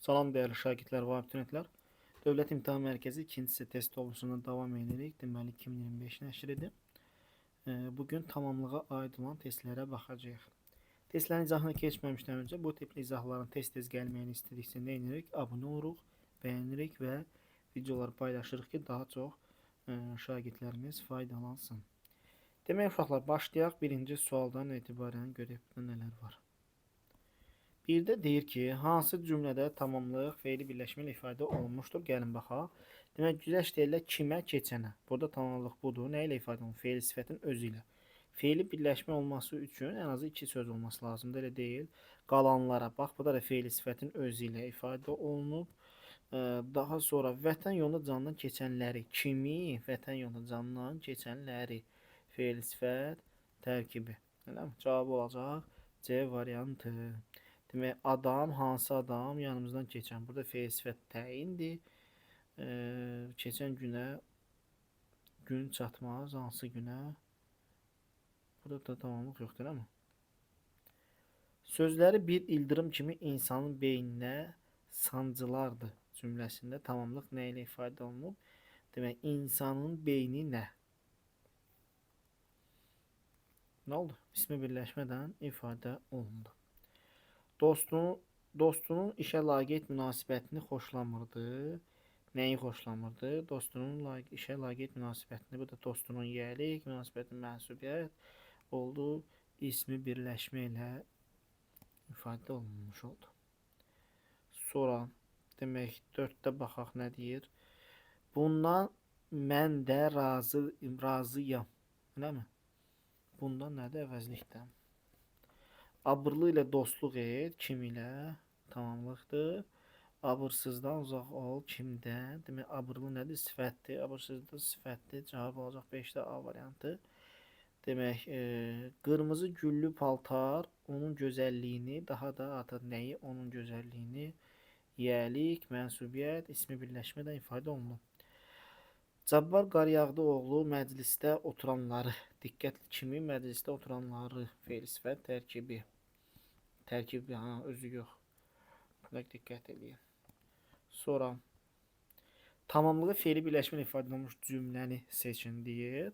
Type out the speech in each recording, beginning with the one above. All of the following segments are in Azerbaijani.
Salam değerli şagirdlər və abituriyentlər. Dövlət İmtahan Mərkəzi ikincisi test olusuna davam edirik. Deməli 2025 nəşridir. Bugün tamamlığa aid olan testlərə baxacağıq. Testlərin izahına keçməmişdən öncə bu tipli izahların tez-tez gəlməyini istədiksə nə edirik? Abunə oluruq, bəyənirik və videoları paylaşırıq ki, daha çox şagirdlərimiz faydalansın. Demək uşaqlar, başlayaq. Birinci sualdan etibarən görək burada nələr var. Bir də deyir ki, hansı cümlədə tamamlıq feili birləşmə ilə ifadə olunmuşdur? Gəlin baxaq. Demək, güzəşt deyirlər kimə, keçənə. Burada tamamlıq budur. Nə ilə ifadə olunur? Feili sifətin özü ilə. Feili birləşmə olması üçün ən azı 2 söz olması lazımdır, elə deyil. Qalanlara, bax, burada da feili sifətin özü ilə ifadə olunub. Daha sonra vətən yolunda canından keçənləri, kimi, vətən yolunda canından keçənləri, feili sifət tərkibi. Cavab olacaq C variantı. Demək, adam, hansı adam yanımızdan keçən. Burada feil sifət təyindir. Keçən günə gün çatmaz. Hansı günə? Burada da tamamlıq yoxdur, amma. Sözləri bir ildırım kimi insanın beyninə sancılardı cümləsində tamamlıq nə ilə ifadə olunub? Demək, insanın beyni nə? Nə oldu? İsmi birləşmədən ifadə olundu. Dostunun işə laqeyd münasibətini xoşlamırdı. Nəyi xoşlamırdı? Dostunun işə laqeyd münasibətini, bu da dostunun yeğlik, münasibətin mənsubiyyət oldu. İsmi birləşmə ilə ifadə olunmuş oldu. Sonra, demək, 4-də baxaq nə deyir? Bundan mən də razıyam. Elə mi? Bundan nədir? Əvəzlikdə. Abırlı ilə dostluq et, kim ilə? Tamamlıqdır. Abırsızdan uzaq ol, kimdən? Demək, abırlı nədir? Sifətdir. Abırsızda sifətdir. Cavab olacaq 5-də A variantı. Demək, qırmızı güllü paltar onun gözəlliyini, daha da artıq nəyi? Onun gözəlliyini, yeğlik, mənsubiyyət, ismi birləşmədən ifadə olunur. Cabbar Qaryağdıoğlu məclisdə oturanları, diqqətli kimi məclisdə oturanları, feil sifət tərkibi. Tərkibi, özü yox. Diqqət edin. Sonra tamamlığı feili birləşmə ilə ifadə olunmuş cümləni seçin deyir.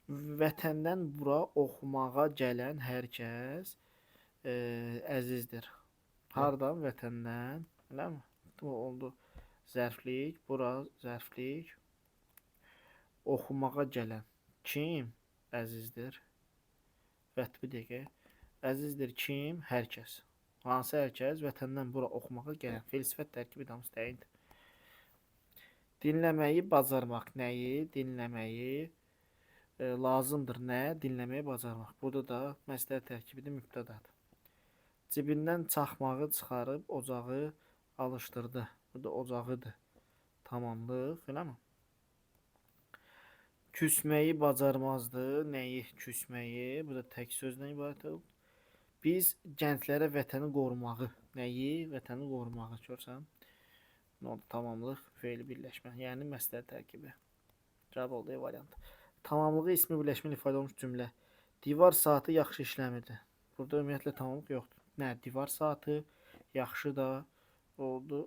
Vətəndən bura oxumağa gələn hər kəs əzizdir. Hardan? Vətəndən. Elə mi? Bu oldu zərflik, bura zərflik. Oxumağa gələn kim əzizdir? Bir dəqiqə. Əzizdir kim? Hər kəs. Hansı hər kəs? Vətəndən bura oxumağa gələn. Feil sifət tərkibi damız təyindir. Dinləməyi bacarmaq nəyi? Dinləməyi lazımdır. Nə? Dinləməyi bacarmaq. Burada da məsdər tərkibidir, mübtədadır. Cibindən çaxmağı çıxarıb ocağı alışdırdı. Burada ocağıdır. Tamamlıq. Elə mi? Küsməyi bacarmazdı. Nəyi? Küsməyi. Bu da tək sözdən ibarət oldu. Biz gənclərə vətəni qorumağı. Nəyi? Vətəni qorumağı. Görsən? Nə oldu? Tamamlıq, feili birləşmə. Yəni məsdər tərkibi. Cavab oldu E variantı. Tamamlığı ismi birləşmə ilə ifadə olunmuş cümlə. Divar saatı yaxşı işləmirdi. Burada ümumiyyətlə tamamlıq yoxdur. Nə? Divar saatı yaxşı da oldu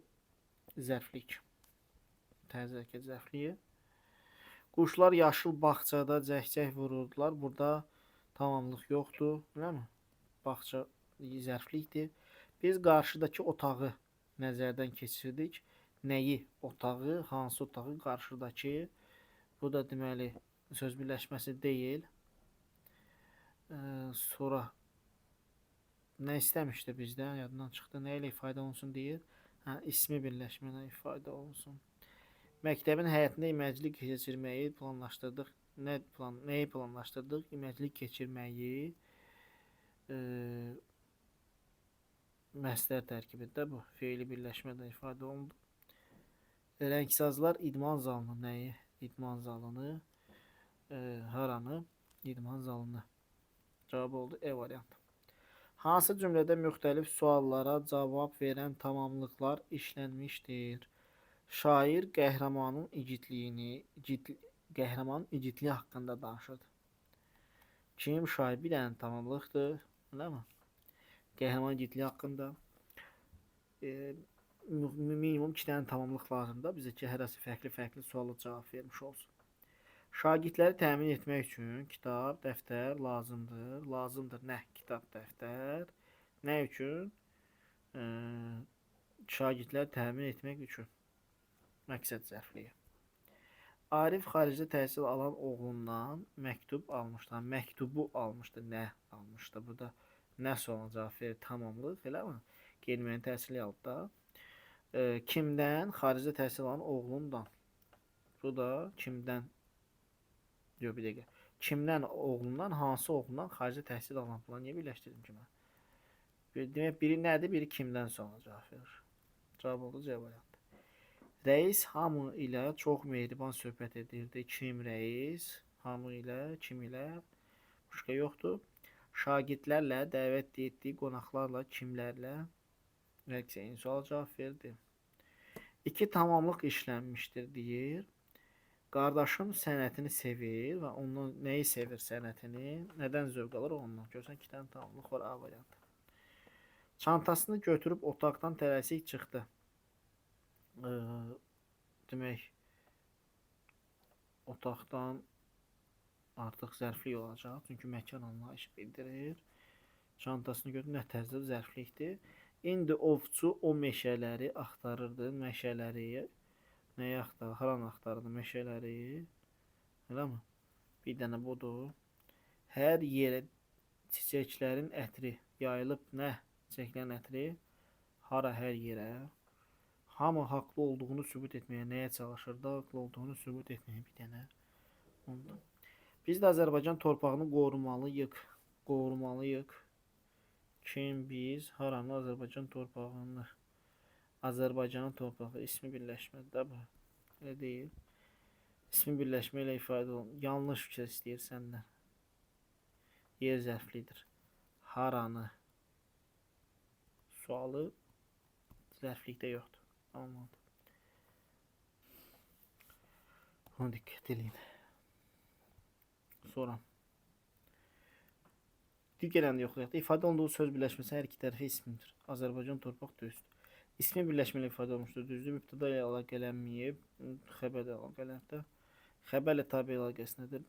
zərflik. Təzərkə zərfliyi. Quşlar yaşıl bağçada cəhcəh vururdular. Burada tamamlıq yoxdur. Elə mi? Bağça zərflikdir. Biz qarşıdakı otağı nəzərdən keçirdik. Nəyi? Otağı, hansı otağı? Qarşıdakı. Bu da deməli söz birləşməsi deyil. Sonra nə istəmişdi bizdən? Yadından çıxdı. Nə ilə ifadə olunsun deyir? İsmi birləşmədən ifadə olunsun. Məktəbin həyətində iməclik keçirməyi planlaşdırdıq. Nəyi planlaşdırdıq? İməclik keçirməyi məsdər tərkibində bu feili birləşmədən ifadə olundu. Rəngsazlar idman zalını nəyi? İdman zalını haranı? İdman zalını. Cavab oldu E variantı. Hansı cümlədə müxtəlif suallara cavab verən tamamlıqlar işlənmişdir? Şair qəhrəmanın igidliyi haqqında danışırdı. Kim? Şair bir dənə tamamlıqdır. Elə mi? Qəhrəman igidliyi haqqında minimum 2 dənə tamamlıq lazımdır. Bizə ki, hər hansı fərqli suala cavab vermiş olsun. Şagirdləri təmin etmək üçün kitab, dəftər lazımdır. Lazımdır nə? Kitab, dəftər. Nə üçün? Şagirdləri təmin etmək üçün. Məqsəd zərfliyi. Arif xaricdə təhsil alan oğlundan məktub almışdı. Məktubu almışdı. Nə almışdı? Burada nə sualına cavab verir? Tamamlıq, eləmi? Qeyri-müəyyən təhsili aldı da. Kimdən? Xaricdə təhsil alan oğlundan. Bu da kimdən? Yox, bir dəqiqə. Kimdən? Oğlundan, hansı oğlundan xaricdə təhsil alan? Bunları niyə birləşdirdim ki mən? Demək, biri nədir, biri kimdən sonra cavab verir. Cavab oldu, C variantı. Reis hamı ilə çox mehriban söhbət edirdi. Kim reis? Hamı ilə, kim ilə? Başqa yoxdur. Şagirdlərlə, dəvət etdiyi qonaqlarla, kimlərlə? Eyni suala cavab verdi. 2 tamamlıq işlənmişdir deyir. Qardaşım sənətini sevir və ondan nəyi sevir sənətini? Nədən zövq alır ondan? Görsən 2 dənə tamamlıq var, A variantı. Çantasını götürüb otaqdan tələsik çıxdı. Demək, otaqdan artıq zərflik olacaq. Çünki məkan anlayışı bildirir. Çantasını götürüb nə tərzdə zərflikdir. İndi ovçu o meşələri axtarırdı. Meşələri nəyi axtarır? Haran axtarırdı meşələri? Eləmi? Bir dənə budur. Hər yerə çiçəklərin ətri yayılıb. Nə? Çiçəklərin ətri hara, hər yerə? Hamı haqlı olduğunu sübut etməyə nəyə çalışırdı? Haqlı olduğunu sübut etməyə bir dənə. Ondan. Biz də Azərbaycan torpağını qorumalıyıq. Qorumalıyıq. Kim biz? Haranı? Azərbaycan torpağını. Azərbaycanın torpağı ismi birləşmədir də bu. Elə deyil. İsmi birləşmə ilə ifadə olunur. Yanlış fikir istəyir səndən. Yer zərflidir. Haranı? Sualı zərflikdə yoxdur. Anladım. Buna dikkat edin. Sonra. Digərlərini yoxlayaq. İfadə olunduğu söz birləşməsi hər iki tərəfə ismidir. Azərbaycan torpaq düzdür. İsmi birləşmə ilə ifadə olmuşdur. Düzdür. İbtida ilə əlaqələnməyib. Xəbərlə əlaqələnibdir. Xəbərlə tabi əlaqəsindədir.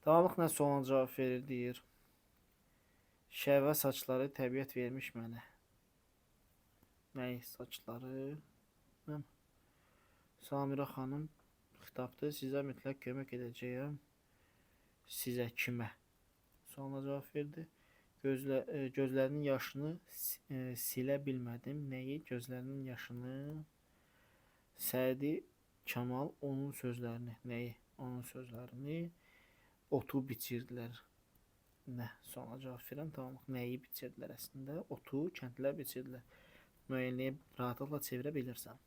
Tamamlıq nə sualına cavab verir deyir. Şəhvə saçları təbiət vermiş mənə. Nəyi saçları? Samira xanım xitabdır. Sizə mütləq kömək edəcəyəm. Sizə kimə? Sualına cavab verdi. Gözlərinin yaşını silə bilmədim. Nəyi? Gözlərinin yaşını. Sədi Kamal onun sözlərini. Nəyi? Onun sözlərini. Otu biçirdilər. Nə? Sualına cavab verəm. Tamam. Nəyi biçirdilər əslində? Otu kəndlər biçirdilər. Müəyyənliyə rahatlıqla çevirə bilirsən.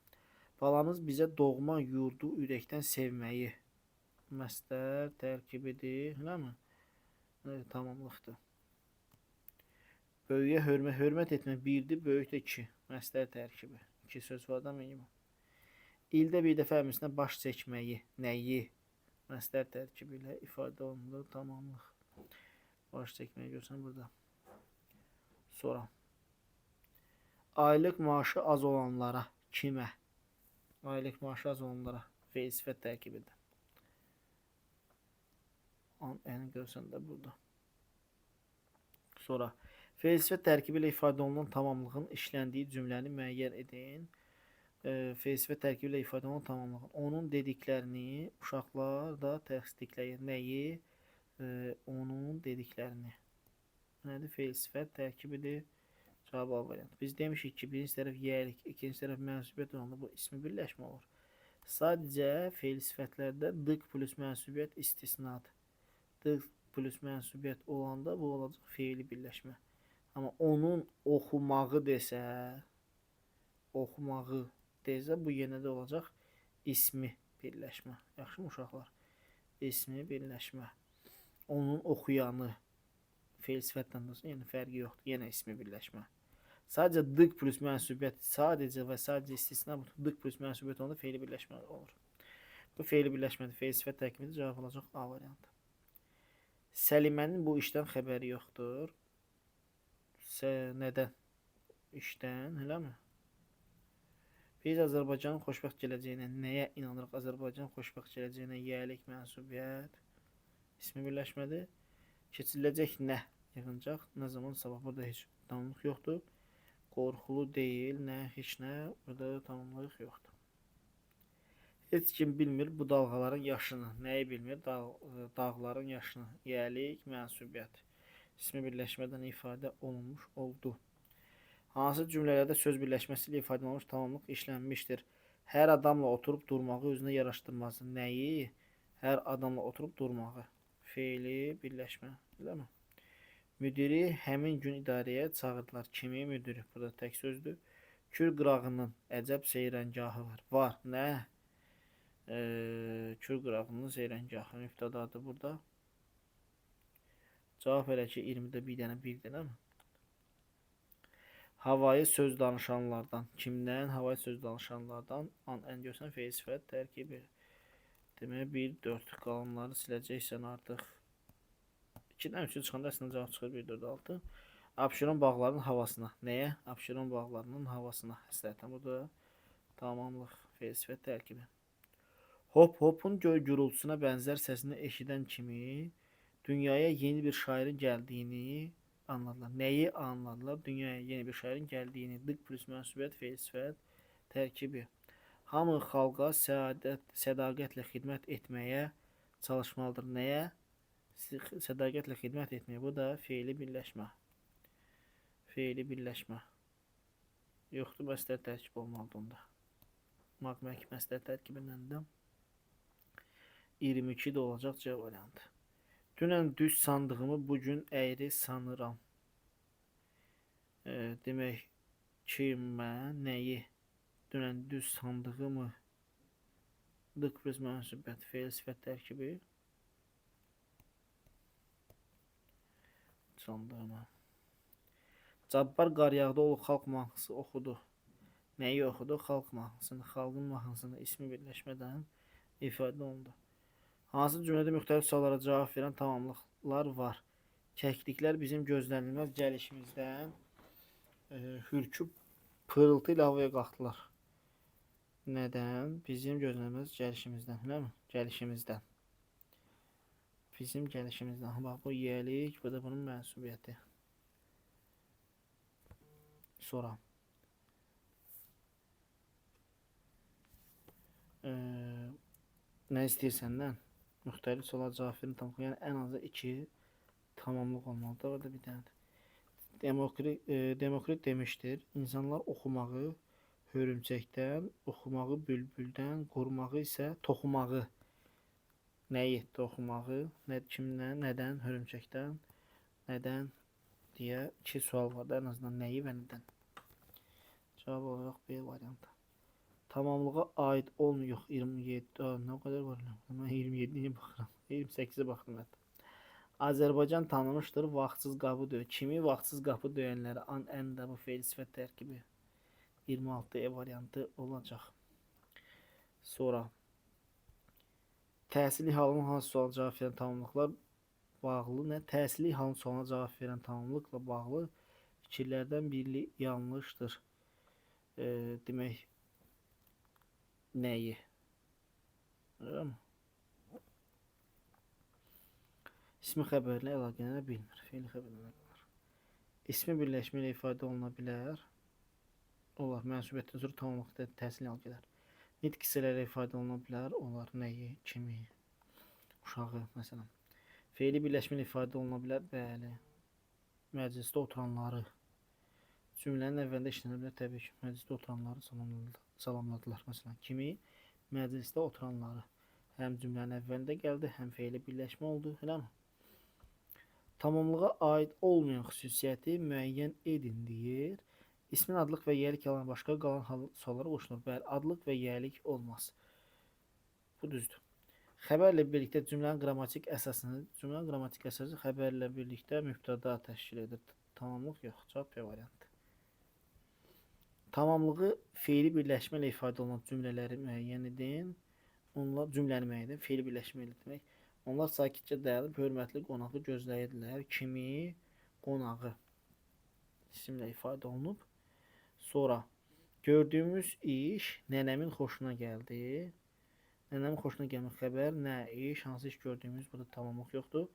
Balamız bizə doğma yurdu ürəkdən sevməyi məstər tərkibidir. Eləmi? Tamamlıqdır. Böyüyə hörmət etmək 1-dir, böyük də 2. Məstər tərkibi. 2 söz var da minimum. İldə bir dəfə əmisinə baş çəkməyi, nəyi? Məstər tərkibi ilə ifadə olunur. Tamamlıq. Baş çəkməyi görsən burada. Sonra. Aylıq maaşı az olanlara kimə? Aylıq maaşı az olanlara fe'l sifət tərkibidir. Yəni görsən də burada. Sonra fe'l sifət tərkibi ilə ifadə olunan tamamlığın işləndiyi cümləni müəyyən edin. Fe'l sifət tərkibi ilə ifadə olunan tamamlığın. Onun dediklərini uşaqlar da təsdiqləyir. Nəyi? Onun dediklərini. Nədir? Fe'l sifət tərkibidir. Cavab A variantı. Biz demişik ki, birinci tərəf yerlik, ikinci tərəf mənsubiyyət olanda bu ismi birləşmə olur. Sadəcə fe'l sifətlərdə dık plus mənsubiyyət istisnadır. Dık plus mənsubiyyət olanda bu olacaq fe'li birləşmə. Amma onun oxumağı desə, bu yenə də olacaq ismi birləşmə. Yaxşı mı uşaqlar? İsmi birləşmə. Onun oxuyanı fe'l sifətdən də yəni fərqi yoxdur. Yenə ismi birləşmə. Sadəcə dık plus mənsubiyyət, sadəcə və sadəcə istisna dık plus mənsubiyyət olanda fe'li birləşmə olur. Bu fe'li birləşmədir. Fe'l sifət tərkibidir. Cavab olacaq A variantı. Səlimənin bu işdən xəbəri yoxdur. Nədən? İşdən, eləmi? Biz Azərbaycanın xoşbəxt gələcəyinə nəyə inanırıq? Azərbaycan xoşbəxt gələcəyinə yiyəlik, mənsubiyyət, ismi birləşmədir. Keçiriləcək nə yığıncaq, nə zaman, sabah, burada heç tamamlıq yoxdur. Qorxulu deyil, nə, heç nə, burada tamamlıq yoxdur. Heç kim bilmir bu dalğaların yaşını. Nəyi bilmir? Dağların yaşını. Yiyəlik, mənsubiyyət. İsmi birləşmədən ifadə olunmuş oldu. Hansı cümlələrdə söz birləşməsi ilə ifadə olunmuş tamamlıq işlənmişdir? Hər adamla oturub durmağı özünə yaraşdırması. Nəyi? Hər adamla oturub durmağı. Feili birləşmə. Eləmi? Müdiri həmin gün idarəyə çağırdılar. Kimi müdiri? Burada tək sözdür. Kür qırağının əcəb seyrəngahı var. Var. Nə? Kür qırağının seyrəngahı. Mübtədadır burada. Cavab elə ki 20-də bir dənə bir dənə mi? Havayı söz danışanlardan. Kimdən? Havayı söz danışanlardan. Ən görsən feil sifət tərkibi. Demək 1, 4 qalanları siləcəksən artıq. 2-dən 3-ü çıxanda əslində cavab çıxır 1, 4, 6. Abşeron bağlarının havasına. Nəyə? Abşeron bağlarının havasına. Həsrətən burada tamamlıq feil sifət tərkibi. Hop hopun göy gürültüsünə bənzər səsini eşidən kimi dünyaya yeni bir şairin gəldiyini anladılar. Nəyi anladılar? Dünyaya yeni bir şairin gəldiyini. Dık plus mənsubiyyət, feil sifət tərkibi. Hamı xalqa sədaqətlə xidmət etməyə çalışmalıdır. Nəyə? Sədaqətlə xidmət etməyə. Bu da feili birləşmə. Feili birləşmə. Yoxdur, məsləhət tərkib olmalıdır onda. Maqmək məsləhət tərkibindən də 22 də olacaq C variantı. Dünən düz sandığımı bugün əyri sanıram. Demək ki, mən nəyi? Dünən düz sandığımı dık plus mənsubiyyət, feil sifət tərkibi. Sandığımı. Cabbar Qaryağdıoğlu xalq mahnısı oxudu. Nəyi oxudu? Xalq mahnısını. Xalqın mahnısını ismi birləşmədən ifadə olundu. Hansı cümlədə müxtəlif suallara cavab verən tamamlıqlar var? Kəkliklər bizim gözlənilməz gəlişimizdən hürküb pırıltı ilə havaya qalxdılar. Nədən? Bizim gözlənilməz gəlişimizdən. Eləmi? Gəlişimizdən. Bizim gəlişimizdən. Bax, bu yiyəlik, bu da bunun mənsubiyyəti. Sonra. Nə istəyirsən? Müxtəlif suallara cavab verin tamamlıq. Yəni ən azı 2 tamamlıq olmalıdır. Orada bir dənədir. Demokrit demişdir. İnsanlar oxumağı hörümçəkdən, oxumağı bülbüldən, qorumağı isə toxumağı. Nəyi? Toxumağı. Kimdən? Nədən? Hörümçəkdən. Nədən? Deyə 2 sual var da, ən azından nəyi və nədən? Cavab olaraq B variantı. Tamamlığa aid olmuyor. 27. Ne kadar var? Ben 27'ye baxıram. 28'e baxdım hətta. Azərbaycan tanınmışdır vaxtsız qapı döyən. Kimi vaxtsız qapı döyənləri ən də bu feil sifət tərkibi 26 E variantı olacaq. Sonra təhsilli halın hansı suala cavab verən tamamlıqlar bağlı nə? Təhsilli halın sualına cavab verən tamamlıqla bağlı fikirlərdən biri yanlışdır. Demək nəyi? İsmi xəbərlə əlaqələnə bilmir. Feil xəbərlə var. İsmi birləşmə ilə ifadə oluna bilər. Onlar mənsubiyyətdən sonra tamamlıqda təhsil əlaqələr. Nitq hissələri ifadə oluna bilər. Onlar nəyi, kimi, uşağı məsələn. Feili birləşmə ilə ifadə oluna bilər. Bəli. Məclisdə oturanları. Cümlənin əvvəlində işlənə bilər. Təbii ki, məclisdə oturanları salamladılar. Məsələn, kimi? Məclisdə oturanları. Həm cümlənin əvvəlində gəldi, həm feili birləşmə oldu. Eləmi? Tamamlığa aid olmayan xüsusiyyəti müəyyən edin deyir. İsmin adlıq və yiyəlik alan başqa qalan suallara qoşulur. Bəli, adlıq və yiyəlik olmaz. Bu düzdür. Xəbərlə birlikdə cümlənin qrammatik əsası xəbərlə birlikdə mübtəda təşkil edir. Tamamlıq yox. Cavab B variantı. Tamamlığı feili birləşmə ilə ifadə olunan cümlələri müəyyən edin. Onlar cümləni müəyyən edin. Feili birləşmə ilə demək. Onlar sakitcə dayanıb hörmətli qonağı gözləyirdilər. Kimi? Qonağı. İsimlə ifadə olunub. Sonra Gördüyümüz iş nənəmin xoşuna gəldi. Nənəmin xoşuna gəlmə xəbər, nə iş, hansı iş gördüyümüz burada tamamlıq yoxdur.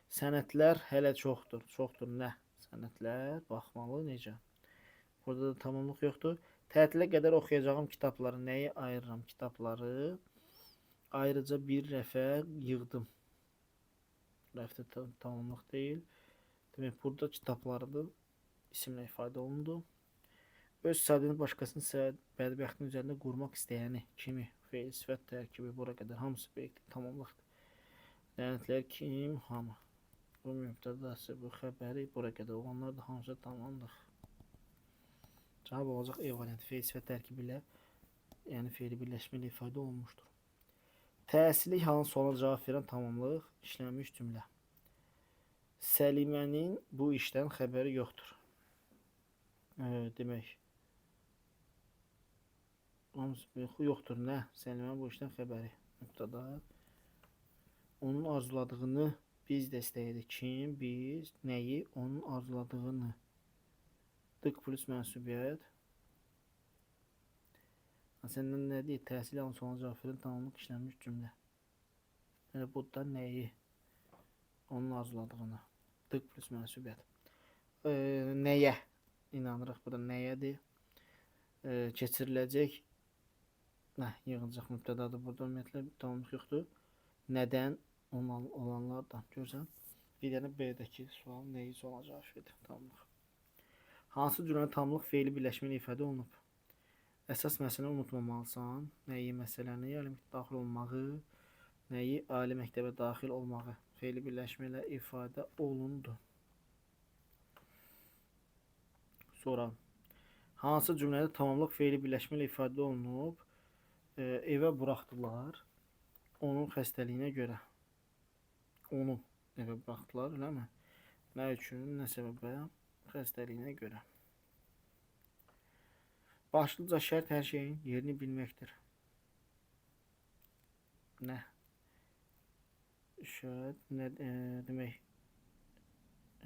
Sənədlər hələ çoxdur. Çoxdur nə? Sənədlər baxmalı necə? Burada da tamamlıq yoxdur. Tətilə qədər oxuyacağım kitabları nəyi ayırıram? Kitabları ayrıca bir rəfə yığdım. Rəfdə tamamlıq deyil. Demək, burada kitabları da isimlə ifadə olundu. Öz sədrini başqasının bədbəxtin üzərində qurmaq istəyəni kimi feil sifət tərkibi bura qədər hamısı belirtdi, tamamlıqdır. Lənətlər kim, hamı. Bu mübtədası, bu xəbəri bura qədər olanlar da hamısı tamamdır. Cavab olacaq E variantı feil sifət tərkibi ilə, yəni feili birləşmə ilə ifadə olunmuşdur. Təsirli halın sonuna cavab verən tamamlıq işlənmiş cümlə. Səlimənin bu işdən xəbəri yoxdur. Demək, yoxdur nə? Səlimənin bu işdən xəbəri. Mübtəda. Onun arzuladığını biz də istəyirik. Kim? Biz. Nəyi? Onun arzuladığını. Dık plus mənsubiyyət. Səndən nə deyir? Təhsil alın sonuna cavab verin. Tamamlıq işlənmiş cümlə. Yəni, bu da nəyi? Onun arzuladığını. Dık plus mənsubiyyət. Nəyə? İnanırıq. Bu da nəyədir? Keçiriləcək. Yığılacaq mübtədadır. Burada ümumiyyətlə tamamlıq yoxdur. Nədən olanlardan. Görürsən? Bir dənə B-dəki sual nəyi sonuna cavab verir? Tamamlıq. Hansı cümlənin tamamlıq feili birləşmə ilə ifadə olunub? Əsas məsələni unutmamalısan. Nəyi məsələni, ali məktəbə daxil olmağı, nəyi ali məktəbə daxil olmağı feili birləşmə ilə ifadə olundu. Sonra hansı cümlədə tamamlıq feili birləşmə ilə ifadə olunub? Evə buraxdılar. Onun xəstəliyinə görə. Onu evə buraxdılar, eləmi? Nə üçün, nə səbəbə? Xəstəliyinə görə. Başlıca şərt hər şeyin yerini bilməkdir. Nə? Şərt, nə demək?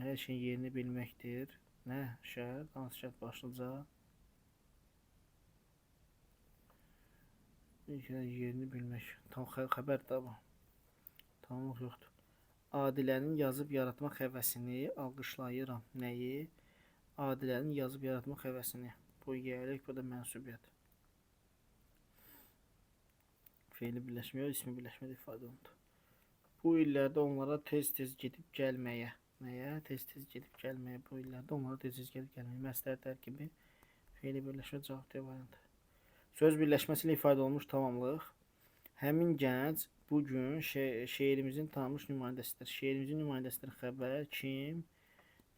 Hər şeyin yerini bilməkdir. Nə? Şərt, hansı şərt başlıca? Yerini bilmək. Tam xəbər də var. Tamamlıq yoxdur. Adilənin yazıb yaratmaq həvəsini alqışlayıram. Nəyi? Adilənin yazıb yaratmaq həvəsini. Bu gəlik, bu da mənsubiyyət. Feili birləşmə, ismi birləşmə ifadə olundu. Bu illərdə onlara tez-tez gedib gəlməyə. Nəyə? Tez-tez gedib gəlməyə. Bu illərdə onlara tez-tez gedib gəlməyə. Məsləhət tərkibi, feili birləşmə cavab variantı. Söz birləşməsi ilə ifadə olunmuş tamamlıq. Həmin gənc bugün şeirimizin tanınmış nümayəndəsidir. Şeirimizin nümayəndəsidir xəbər. Kim?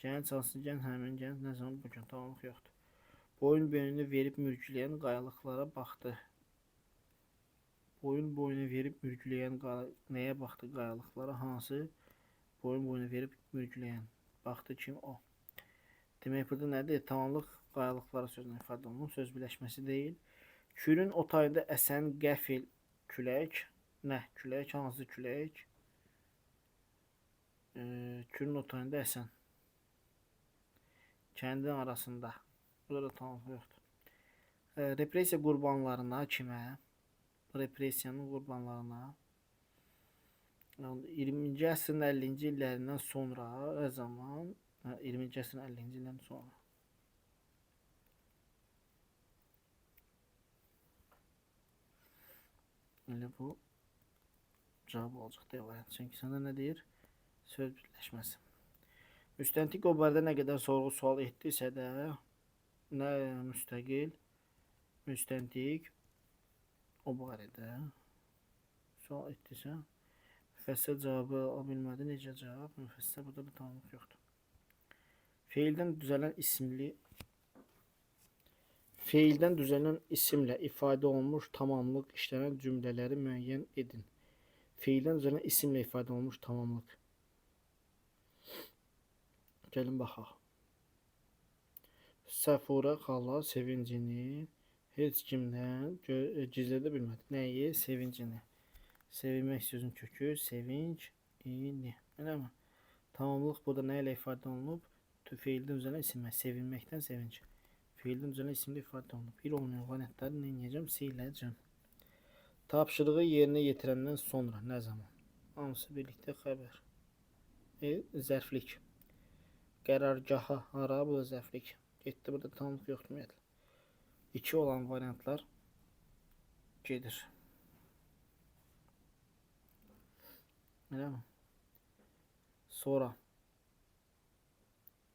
Gənc, hansı gənc, həmin gənc, nə zaman bugün? Tamamlıq yoxdur. Boyun boyunu verib mürgüləyən qayalıqlara baxdı. Boyun boyunu verib mürgüləyən nəyə baxdı? Qayalıqlara. Hansı? Boyun boyunu verib mürgüləyən. Baxdı kim? O. Demək, burada nədir? Tamamlıq qayalıqlara sözünə ifadə olunur. Söz birləşməsi deyil. Kürün o tayda əsən qəfil külək. Nə? Külək, hansı külək? Kürün o tayında əsən. Kəndin arasında. Burada da tamamlıq yoxdur. Repressiya qurbanlarına kimə? Repressiyanın qurbanlarına 20-ci əsrin 50-ci illərindən sonra, o zaman 20-ci əsrin 50-ci illərindən sonra. Elə bu cavab olacaq deyə. Çünki səndə nə deyir? Söz birləşməsi. Müstəntiq o barədə nə qədər sorğu sual etdisə də, nə müstəqil, müstəntiq o barədə sual etdisə, müfəssəl cavabı ala bilmədi. Necə cavab? Müfəssəl, burada da tamamlıq yoxdur. Feildən düzələn isimlə ifadə olunmuş tamamlıq işlənən cümlələri müəyyən edin. Feildən düzələn isimlə ifadə olunmuş tamamlıq. Gəlin baxaq. Səfurə xala sevincini heç kimdən gizlədə bilmədi. Nəyi? Sevincini. Sevinmək sözün kökü, sevinc, ini. Eləmi? Tamamlıq burada nə ilə ifadə olunub? Feildən düzələn isimlə sevinməkdən sevinc. Fiilin üzerine isimli ifade olunur. Bir olmayan variantları ne edeceğim? Sileceğim. Tapşırığı yerine getirenden sonra ne zaman? Hamısı birlikte haber. Zərflik. Qərargaha hara bu da zərflik. Getdi burada tamlıq yoxdur ümumiyyətlə. 2 olan variantlar gedir. Elə mi? Sonra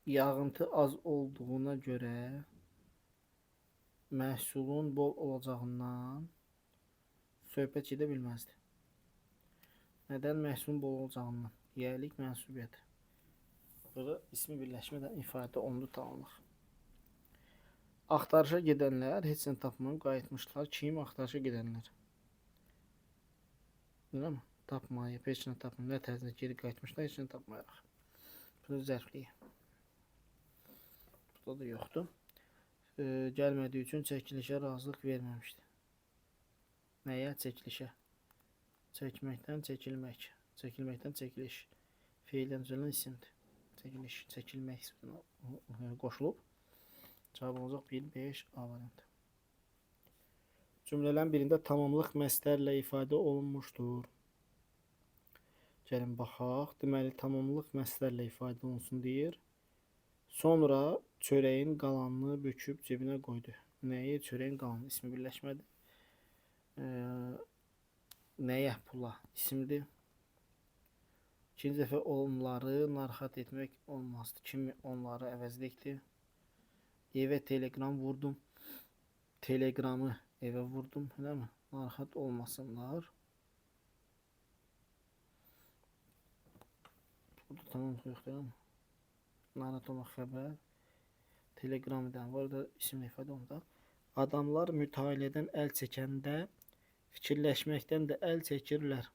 yağıntı az olduğuna görə məhsulun bol olacağından söhbət gedə bilməzdi. Nədən məhsulun bol olacağından? Yiyəlik mənsubiyyəti. Burada ismi birləşmədən ifadə olundu tamamlıq. Axtarışa gedənlər heç nə tapmayıb qayıtmışlar. Kim axtarışa gedənlər? Elə mi? Tapmayıb, heç nə tapmayıb. Nə tərzinə geri qayıtmışlar, heç nə tapmayaraq. Burada zərfliyə. Burada da yoxdur. Gəlmədiyi üçün çəkilişə razılıq verməmişdi. Nəyə? Çəkilişə. Çəkməkdən çəkilmək. Çəkilməkdən çəkiliş. Feildən düzələn isimdir. Çəkiliş, çəkilmək qoşulub. Cavab olacaq 1, 5 A variantı. Cümlələrin birində tamamlıq məstərlə ifadə olunmuşdur. Gəlin baxaq. Deməli, tamamlıq məstərlə ifadə olunsun deyir. Sonra çörəyin qalanını büküb cebinə qoydu. Nəyə? Çörəyin qalanını. İsmi birləşmədi. Nəyə? Pula. İsimdir. İkinci dəfə onları narahat etmək olmazdı. Kimi onları əvəzlikdir. Evə telegram vurdum. Telegramı evə vurdum. Elə mi? Narahat olmasınlar. Burada tamam yoxdur ama. Narahat olmaq xəbər. Telegramdan var da isimli ifadə olundu. Adamlar mütaliədən əl çəkəndə fikirləşməkdən də əl çəkirlər.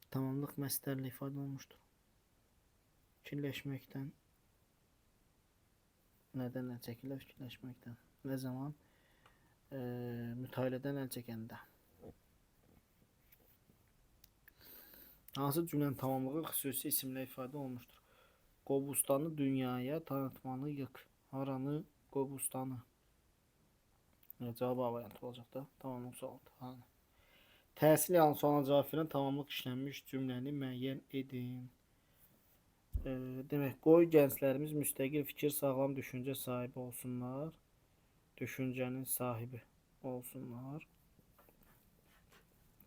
Tamamlıq məstərlə ifadə olunmuşdur. Fikirləşməkdən nədən əl çəkirlər? Fikirləşməkdən. Nə zaman? Mütaliədən əl çəkəndə. Hansı cümlənin tamamlığı xüsusi isimlə ifadə olunmuşdur? Qobustanı dünyaya tanıtmalıyıq. Haranı? Qobustanı. Cavab A variantı olacaq da. Tamamlıq sualdır. Haranı? Təhsil yalan sualına cavab verən tamamlıq işlənmiş cümləni müəyyən edin. Demək, qoy gənclərimiz müstəqil fikir, sağlam düşüncə sahibi olsunlar. Düşüncənin sahibi olsunlar.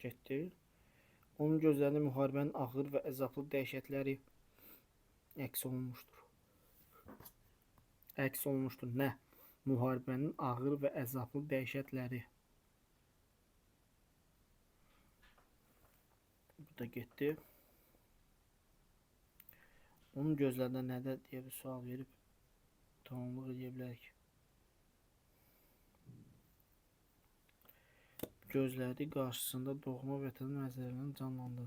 Getdi. Onun gözlərində müharibənin ağır və əzablı dəhşətləri əks olunmuşdur. Əks olunmuşdur. Nə? Müharibənin ağır və əzablı dəhşətləri. Bu da getdi. Onun gözlərində nədə deyə bir sual verib tamamlıq edə bilərik. Gözləri qarşısında doğma vətənin mənzərələrini canlandı.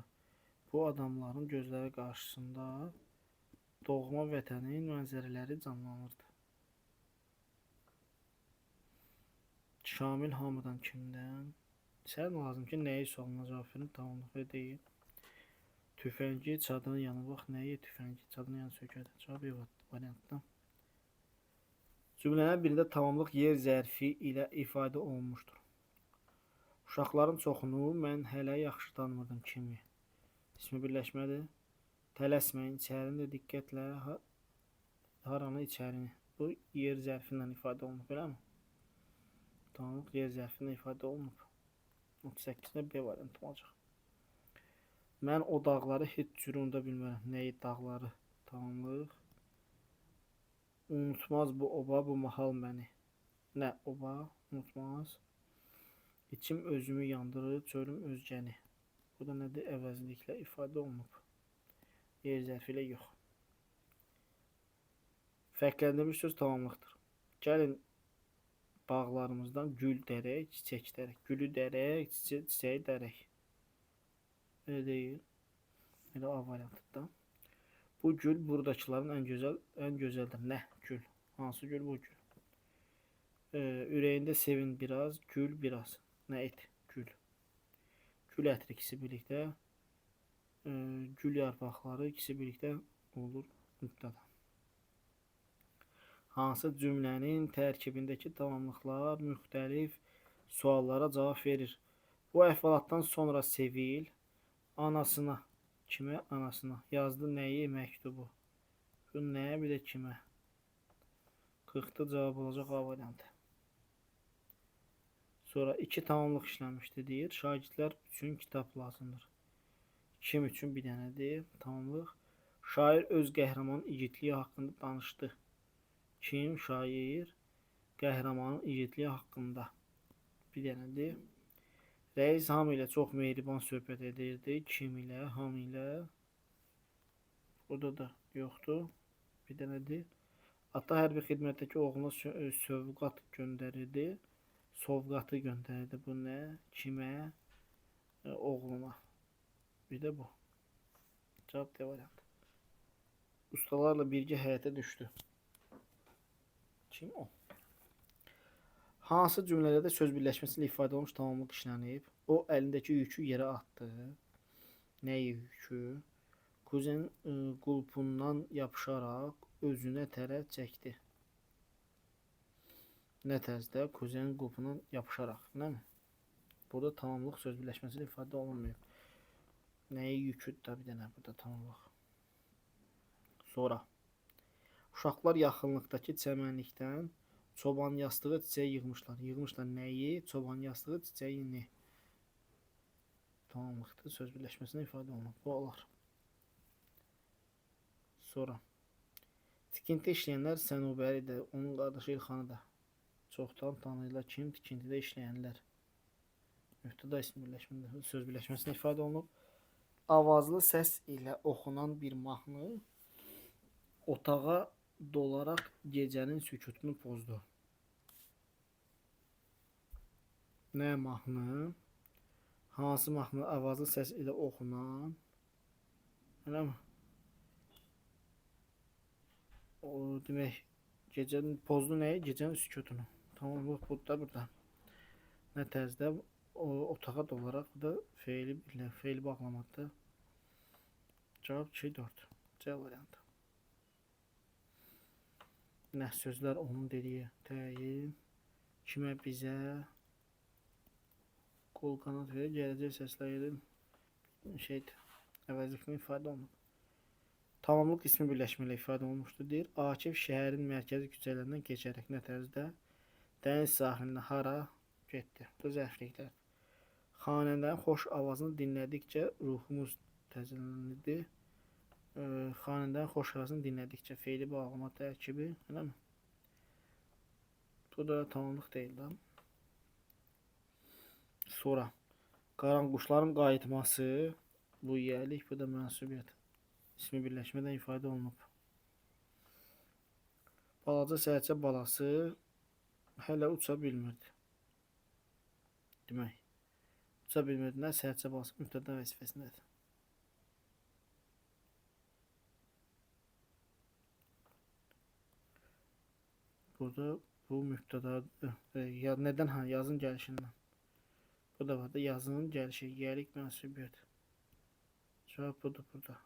Bu adamların gözləri qarşısında doğma vətənin mənzərələri canlanırdı. Şamil hamıdan kimdən? Sən lazım ki, nəyi sualına cavab verin, tamamlıq deyil. Tüfəngi çadırın yanı. Bax, nəyi tüfəngi çadırın yanı sökədir? Cavab yox variantdan. Cümlənin birində tamamlıq yer zərfi ilə ifadə olunmuşdur. Uşaqların çoxunu mən hələ yaxşı tanımırdım kimi. İsmi birləşmədir. Tələsməyin, içərini də diqqətlə, haranı içərini. Bu yer zərfi ilə ifadə olunub, belə mi? Tamamlıq yer zərfi ilə ifadə olunub. 38-də B variantı olacaq. Mən o dağları heç cür unuda bilmərəm. Nəyi dağları? Tamamlıq. Unutmaz bu oba, bu mahal məni. Nə oba? Unutmaz. İçim özümü yandırır, çölüm özgəni. Bu da nədir? Əvəzliklə ifadə olunub. Yer zərfi ilə yox. Fərqləndirmiş söz tamamlıqdır. Gəlin bağlarımızdan gül dərək, çiçək dərək. Gülü dərək, çiçəyi dərək. Elə deyil. Elə A variantında. Bu gül buradakıların ən gözəldir. Nə? Gül. Hansı gül? Bu gül. Ürəyində sevin biraz, gül biraz. Nə et? Gül. Gül ətri ikisi birlikdə. Gül yarpaqları ikisi birlikdə olur mübtəda. Hansı cümlənin tərkibindəki tamamlıqlar müxtəlif suallara cavab verir? Bu əhvalatdan sonra Sevil anasına, kimə? Anasına yazdı nəyi? Məktubu. Bu nəyə, bir də kimə? 40'da cavab olacaq A variantı. Sonra 2 tamamlıq işlənmişdi deyir. Şagirdlər üçün kitab lazımdır. Kim üçün bir dənədir? Tamamlıq. Şair öz qəhrəmanın igidliyi haqqında danışdı. Kim? Şair qəhrəmanın igidliyi haqqında bir dənədir. Rəis hamı ilə çox mehriban söhbət edirdi. Kim ilə? Hamı ilə. Burada da yoxdur. Bir dənədir. Ata hərbi xidmətdəki oğluna sovqat göndərirdi. Sovqatı göndərirdi. Bu nə? Kimə? Oğluna. Bir də bu. Cavab D variantı. Ustalarla birgə həyətə düşdü. Kim o? Hansı cümlələrdə söz birləşməsilə ifadə olmuş tamamlıq işlənib? O əlindəki yükü yerə atdı. Nə yükü? Kuzen qulpundan yapışaraq özünə tərəf çəkdi. Nə tərzdə? Kuzen qulpundan yapışaraq, nəmi? Burada tamamlıq söz birləşməsilə ifadə olunmuyor. Nəyi yüküdür da bir dənə burada tamamlıq. Sonra uşaqlar yaxınlıqdakı çəmənlikdən çoban yastığı çiçəyi yığmışlar. Yığmışlar nəyi? Çoban yastığı çiçəyini. Tamamlıqdır. Söz birləşməsinə ifadə olunur. Bu olar. Sonra tikinti işləyənlər Sənubəri də, onun qardaşı İlxanı da çoxdan tanıyırlar. Kim? Tikintidə işləyənlər. Mübtəda ismi birləşmədə söz birləşməsinə ifadə olunub. Avazlı səs ilə oxunan bir mahnı otağa dolaraq gecənin sükutunu pozdu. Nə mahnı? Hansı mahnı avazlı səs ilə oxunan? Eləmi? O demək gecənin pozdu nəyi? Gecənin sükutunu. Tamam, bu burada. Nə tərzdə? O otağa dolaraq da feili bağlamadı. Cavab 2-4. C variantı. Nə sözlər onun dediyi təyin, kimə, bizə, qol qanat verir, gələcək səslərin əvəzliklə ifadə olunur. Tamamlıq ismi birləşmələ ifadə olunmuşdur deyir. Akif şəhərin mərkəzi küçələrindən keçərək nə tərzdə? Dəniz sahilinə hara getdi? Bu zərfliklər. Xanəndənin xoş avazını dinlədikcə ruhumuz təzələnirdi. Xanəndənin xoş avazını dinlədikcə feili bağlama tərkibi, eləmi? Bu da tamamlıq deyil də. Sonra qaranquşların qayıtması, bu yiyəlik, bu da mənsubiyyət. İsmi birləşmədən ifadə olunub. Balaca sərçə balası hələ uça bilmirdi. Demək, uça bilmirdindən sərçə balası mübtəda vəzifəsindədir. Burada bu mübtədadır. Nədən? Yazın gəlişindən. Bu da var da yazının gəlişi, yiyəlik mənsubiyyət. Cavab budur burada.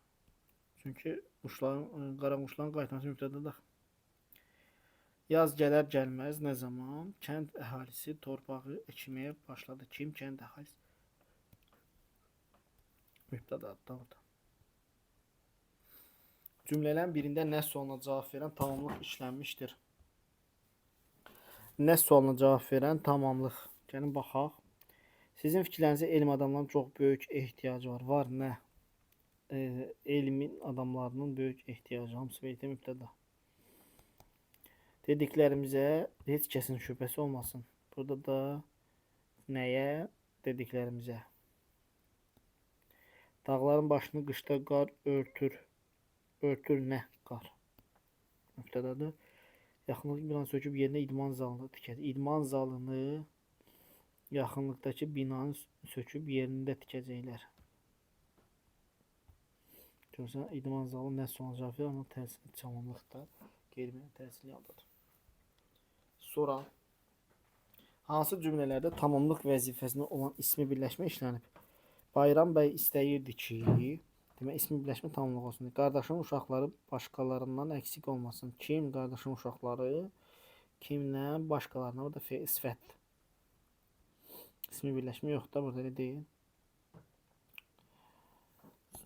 Çünki qaranquşların qayıtması mübtədadır. Yaz gələr gəlməz nə zaman kənd əhalisi torpağı əkməyə başladı. Kim? Kənd əhalisi. Mübtədadır orada. Cümlələrin birində nə sualına cavab verən tamamlıq işlənmişdir. Nə sualına cavab verən tamamlıq. Gəlin baxaq. Sizin fikirlərinizə elm adamlarının çox böyük ehtiyacı var. Var nə? Elmin adamlarının böyük ehtiyacı. Hamısı belirtə mübtəda. Dediklərimizə heç kəsin şübhəsi olmasın. Burada da nəyə? Dediklərimizə. Dağların başını qışda qar örtür. Örtür nə? Qar. Mübtədadır. Yaxınlıqdakı binanı söküb yerinə idman zalını tikəcək. İdman zalını yaxınlıqdakı binanı söküb yerində tikəcəklər. Görürsən, idman zalı nə son cavab verir, amma təsirli tamamlıqda qeyri-müəyyən təsirli yandadır. Sonra hansı cümlələrdə tamamlıq vəzifəsində olan ismi birləşmə işlənib? Bayram bəy istəyirdi ki, Demək, ismi birləşmə tamamlıq olsun. Qardaşın uşaqları başqalarından əksik olmasın. Kim? Qardaşın uşaqları. Kimlə? Başqalarına. Bu da fe'l sifət. İsmi birləşmə yoxdur da burada, elə deyil.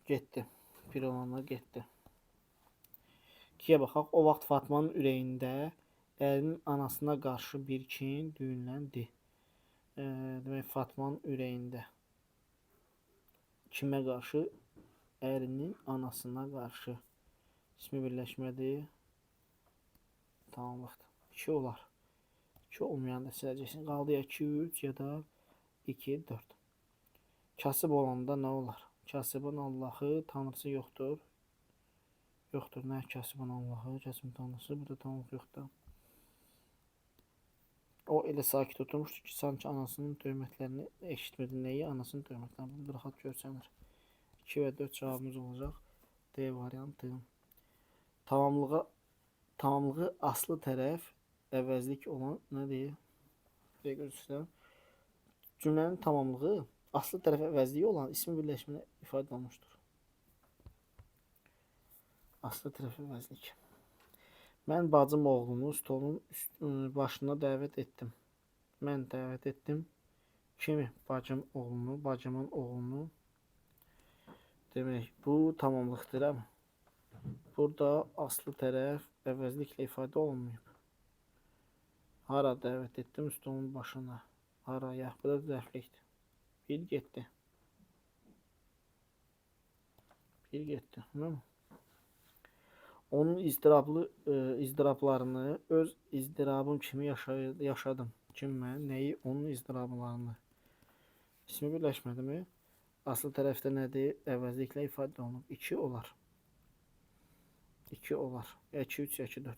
Getdi. Bir olanlar getdi. 2-yə baxaq. O vaxt Fatmanın ürəyində ərinin anasına qarşı bir kin düyünləndi. Demək, Fatmanın ürəyində kimə qarşı? Ərinin anasına qarşı. İsmi birləşmədir. Tamamlıqdır. 2 olar. 2 olmayan da siləcəksin. Qaldı ya 2, 3 ya da 2, 4. Kasıb olanda nə olar? Kasıbın Allahı, tanrısı yoxdur. Yoxdur. Nə kasıbın Allahı, kasıbın tanrısı? Burada tamamlıq yoxdur. O elə sakit oturmuşdu ki, sanki anasının töhmətlərini eşitmirdi. Nəyi? Anasının töhmətlərini. Bir rahat görsənir. 2 və 4 cavabımız olacaq. D variantı. Tamamlığı aslı tərəf əvəzlik olan nə deyir? Görürsünüz. Cümlənin tamamlığı aslı tərəf əvəzliyi olan ismi birləşmə ifadə olunmuşdur. Aslı tərəf əvəzlik. Mən bacım oğlunu stolun başına dəvət etdim. Mən dəvət etdim. Kimi? Bacım oğlunu, bacımın oğlunu. Demək, bu tamamlıqdır, amma burada aslı tərəf əvəzliklə ifadə olunmayıb. Hara dəvət etdim stolun başına? Haraya? Bu da zərflikdir. Bir getdi. Bir getdi. Onun izdirablarını öz izdirabım kimi yaşadım. Kim mən? Nəyi? Onun izdirablarını. İsmi birləşmədi mi? Aslı tərəfdə nədir? Əvəzliklə ifadə olunub. 2 olar. 2 olar. 2, 3, 2, 4.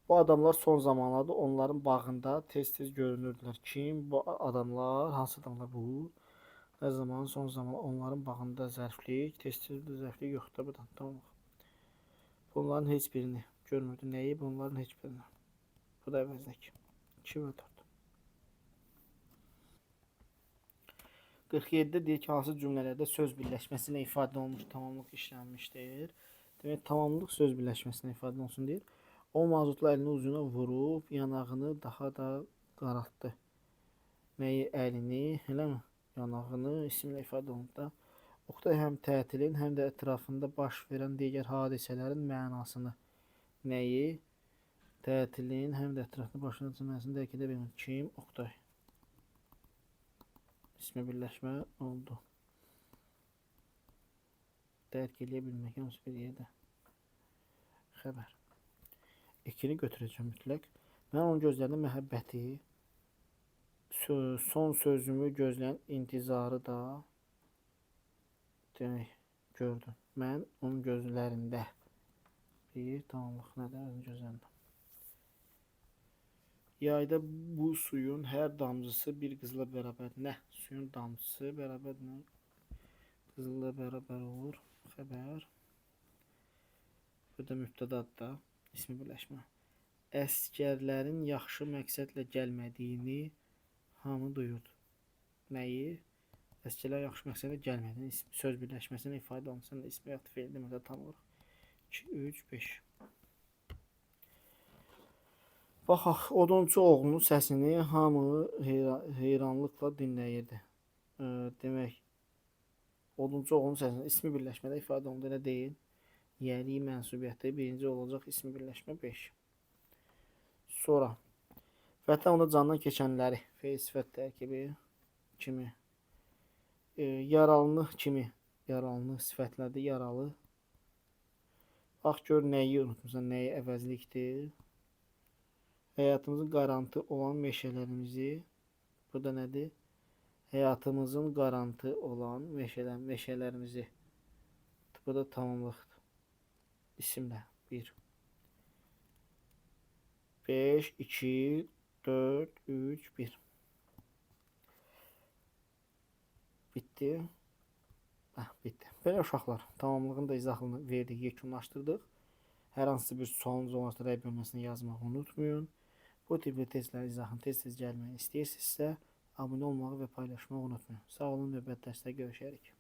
Bu adamlar son zamanlarda onların bağında tez-tez görünürdülər. Kim? Bu adamlar. Hansı adamlar bu? Nə zaman? Son zaman onların bağında zərflik. Tez-tez zərflik yoxdur. Buradan. Tamam. Bunların heç birini görmürdü. Nəyi? Bunların heç birini. Bu da əvəzlik. 2 və 4. 47-də deyir ki, hansı cümlələrdə söz birləşməsinə ifadə olunmuş tamamlıq işlənmişdir. Demək, tamamlıq söz birləşməsinə ifadə olunsun deyir. O mazutlu əlini uzuna vurub, yanağını daha da qaraltdı. Nəyi? Əlini, eləmi? Yanağını isimlə ifadə olunub da. Oqtay həm tətilin, həm də ətrafında baş verən digər hadisələrin mənasını. Nəyi? Tətilin, həm də ətrafında baş verən mənasını dərk edə bilmir. Kim? Oqtay. İsmi birləşmə oldu. Dərk edə bilmək hansı bir yerdə. Xəbər. 2-ni götürəcəm mütləq. Mən onun gözlərində məhəbbəti, son sözümü gözləyən intizarı da demək, gördüm. Mən onun gözlərində bir tamamlıq nədir? Onun gözlərində. Yayda bu suyun hər damcısı bir qızla bərabər. Nə? Suyun damcısı bərabər nə? Qızla bərabər olur. Xəbər. Burada mübtədadır da. İsmi birləşmə. Əskərlərin yaxşı məqsədlə gəlmədiyini hamı duyurdu. Nəyi? Əskərlər yaxşı məqsədlə gəlmədiyini söz birləşməsini ifadə olunsun. İsmi yaxud fe'l demədə tanılır. 2, 3, 5. Baxaq, odunçu oğlunun səsini hamı heyranlıqla dinləyirdi. Demək, odunçu oğlunun səsini ismi birləşmədə ifadə olundu, elə deyil. Yəli mənsubiyyəti birinci olacaq, ismi birləşmə 5. Sonra, vətən onda candan keçənləri, fe'l sifət tərkibi kimi, yaralını kimi, yaralını sifətlədi, yaralı. Bax, gör nəyi unutmuşsan, nəyi əvəzlikdir. Həyatımızın qarantı olan meşələrimizi, bu da nədir? Həyatımızın qarantı olan meşələrimizi, bu da tamamlıqdır. İsimlə 1, 5, 2, 4, 3, 1. Bitdi. Bitdi. Belə uşaqlar, tamamlığın da izahını verdik, yekunlaşdırdıq. Hər hansı bir sualınız olmasa rəy bölməsində yazmağı unutmayın. Bu tipli testlərin izahını tez-tez gəlməyini istəyirsinizsə, abunə olmağı və paylaşmağı unutmayın. Sağ olun, növbəti dərsdə görüşərik.